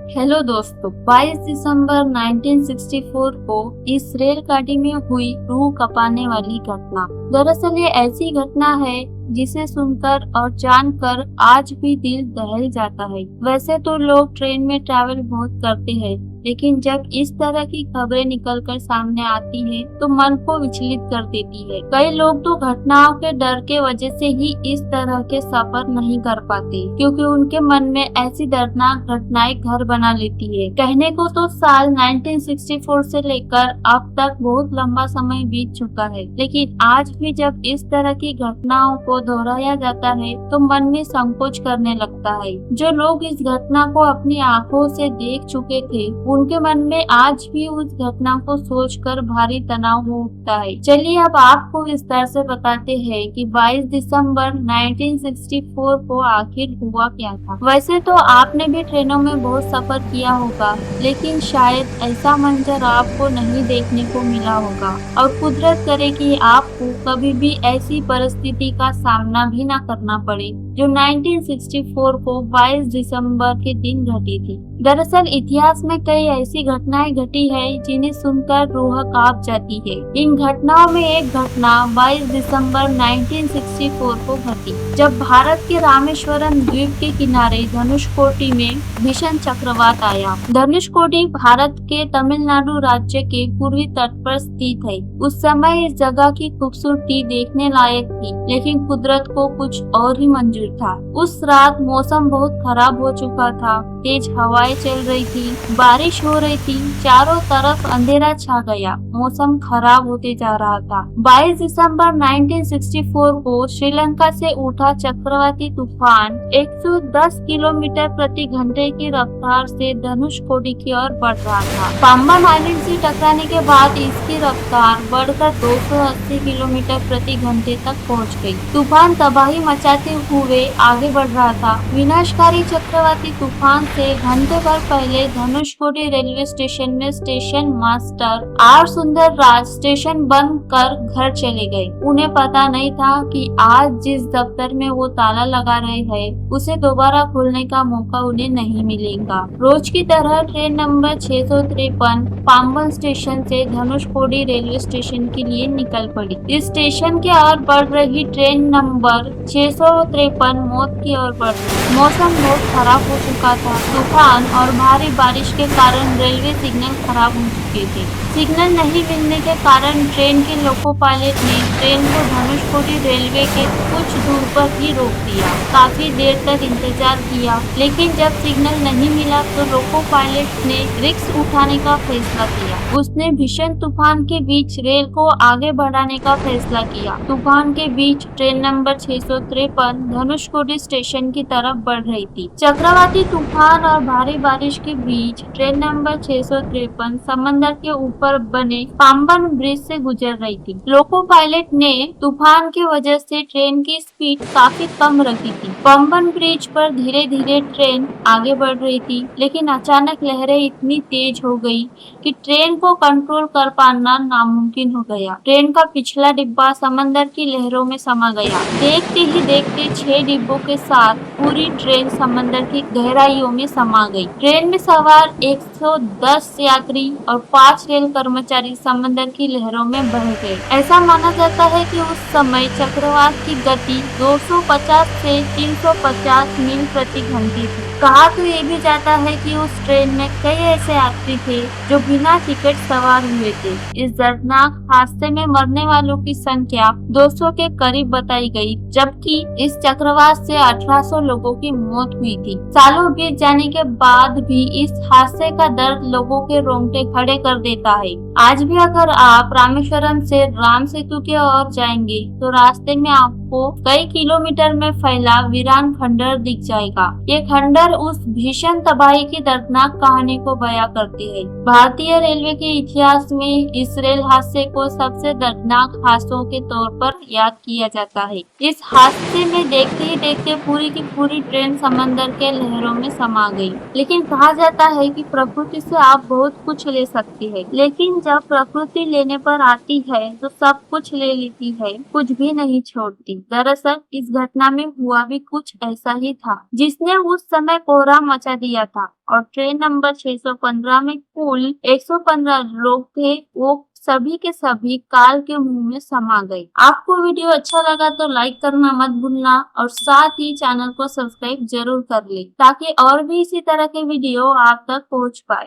Hello दोस्तों, 22 दिसंबर 1964 को इस रेलगाड़ी में हुई रूह कंपाने वाली घटना। दरअसल ये ऐसी घटना है जिसे सुनकर और जानकर आज भी दिल दहल जाता है। वैसे तो लोग ट्रेन में ट्रैवल बहुत करते हैं, लेकिन जब इस तरह की खबरें निकलकर सामने आती हैं, तो मन को विचलित कर देती है। कई लोग तो घटनाओं के डर के वजह से ही इस तरह के सफर नहीं कर पाते, क्योंकि उनके मन में ऐसी दर्दनाक घटनाएं घर बना लेती है। कहने को तो साल 1964 से लेकर अब तक बहुत लंबा समय बीत चुका है, लेकिन आज भी जब इस तरह की घटनाओं को दोहराया जाता है तो मन में संकोच करने लगता है। जो लोग इस घटना को अपनी आंखों से देख चुके थे, उनके मन में आज भी उस घटना को सोचकर भारी तनाव हो उठता है। चलिए अब आपको विस्तार से बताते हैं कि 22 दिसंबर 1964 को आखिर हुआ क्या था। वैसे तो आपने भी ट्रेनों में बहुत सफर किया होगा, लेकिन शायद ऐसा मंजर आपको नहीं देखने को मिला होगा, और कुदरत करे कि आपको कभी भी ऐसी परिस्थिति का सामना भी न करना पड़े जो 1964 को 22 दिसंबर के दिन घटी थी। दरअसल इतिहास में कई ऐसी घटनाएं घटी है जिन्हें सुनकर रूह कांप जाती है। इन घटनाओं में एक घटना 22 दिसंबर 1964 को घटी, जब भारत के रामेश्वरम द्वीप के किनारे धनुषकोटी में भीषण चक्रवात आया। धनुषकोटी भारत के तमिलनाडु राज्य के पूर्वी तट पर स्थित है। उस समय इस जगह की खूबसूरती देखने लायक थी, लेकिन कुदरत को कुछ और ही मंजूर था। उस रात मौसम बहुत खराब हो चुका था। तेज हवाएं चल रही थी, बारिश हो रही थी, चारों तरफ अंधेरा छा गया, मौसम खराब होते जा रहा था। 22 दिसंबर 1964 को श्रीलंका से उठा चक्रवाती तूफान 110 किलोमीटर प्रति घंटे की रफ्तार से धनुषकोडी की ओर बढ़ रहा था। पाम्बन आइलैंड से टकराने के बाद इसकी रफ्तार बढ़कर 280 किलोमीटर प्रति घंटे तक पहुंच गई। तूफान तबाही मचाते हुए आगे बढ़ रहा था। विनाशकारी चक्रवाती तूफान से घंटे भर पहले धनुषकोडी रेलवे स्टेशन में स्टेशन मास्टर आर सुंदर राज स्टेशन बंद कर घर चले गए। उन्हें पता नहीं था कि आज जिस दफ्तर में वो ताला लगा रहे हैं, उसे दोबारा खोलने का मौका उन्हें नहीं मिलेगा। रोज की तरह ट्रेन नंबर 653 पाम्बन स्टेशन से धनुषकोडी रेलवे स्टेशन के लिए निकल पड़ी। इस स्टेशन के ओर बढ़ रही ट्रेन नंबर 653 मौत की ओर बढ़ रही। मौसम बहुत खराब हो चुका था। तूफान और भारी बारिश के कारण रेलवे सिग्नल खराब हो चुके थे। सिग्नल नहीं मिलने के कारण ट्रेन के लोको पायलट ने ट्रेन को धनुषकोडी रेलवे के कुछ दूर पर ही रोक दिया। काफी देर तक इंतजार किया, लेकिन जब सिग्नल नहीं मिला तो लोको पायलट ने रिस्क उठाने का फैसला किया। उसने भीषण तूफान के बीच रेल को आगे बढ़ाने का फैसला किया। तूफान के बीच ट्रेन नंबर 653 धनुषकोडी स्टेशन की तरफ बढ़ रही थी। चक्रवाती तूफान और भारी बारिश के बीच ट्रेन नंबर 653 समंदर के ऊपर बने पाम्बन ब्रिज से गुजर रही थी। लोको पायलट ने तूफान की वजह से ट्रेन की स्पीड काफी कम रखी थी। पाम्बन ब्रिज पर धीरे धीरे ट्रेन आगे बढ़ रही थी, लेकिन अचानक लहरें इतनी तेज हो गई कि ट्रेन को कंट्रोल कर पाना नामुमकिन हो गया। ट्रेन का पिछला डिब्बा समंदर की लहरों में समा गया। देखते ही देखते 6 डिब्बों के साथ पूरी ट्रेन समंदर की गहराइयों में समा गई। ट्रेन में सवार 110 यात्री और 5 रेल कर्मचारी समंदर की लहरों में बह गए। ऐसा माना जाता है कि उस समय चक्रवात की गति 250 से 350 मील प्रति घंटे थी। कहा तो ये भी जाता है कि उस ट्रेन में कई ऐसे यात्री थे जो बिना टिकट सवार हुए थे। इस दर्दनाक हादसे में मरने वालों की संख्या 200 के करीब बताई गई, जबकि इस चक्रवात से 1800 लोगों की मौत हुई थी। सालों बीत जाने के बाद भी इस हादसे का दर्द लोगों के रोंगटे खड़े कर देता है। आज भी अगर आप रामेश्वरम से राम सेतु की ओर जाएंगे तो रास्ते में आपको कई किलोमीटर में फैला वीरान खंडर दिख जाएगा। ये खंडर उस भीषण तबाही की दर्दनाक कहानी को बयां करती है। भारतीय रेलवे के इतिहास में इस रेल हादसे को सबसे दर्दनाक हादसों के तौर पर याद किया जाता है। इस हादसे में देखते ही देखते पूरी की पूरी ट्रेन समंदर के लहरों में समा गई। लेकिन कहा जाता है कि प्रकृति से आप बहुत कुछ ले सकती है, लेकिन जब प्रकृति लेने पर आती है तो सब कुछ ले लेती है, कुछ भी नहीं छोड़ती। दरअसल इस घटना में हुआ भी कुछ ऐसा ही था, जिसने उस समय कोहराम मचा दिया था और ट्रेन नंबर 615 में कुल 115 लोग थे, वो सभी के सभी काल के मुंह में समा गए। आपको वीडियो अच्छा लगा तो लाइक करना मत भूलना और साथ ही चैनल को सब्सक्राइब जरूर कर ले, ताकि और भी इसी तरह के वीडियो आप तक पहुंच पाए।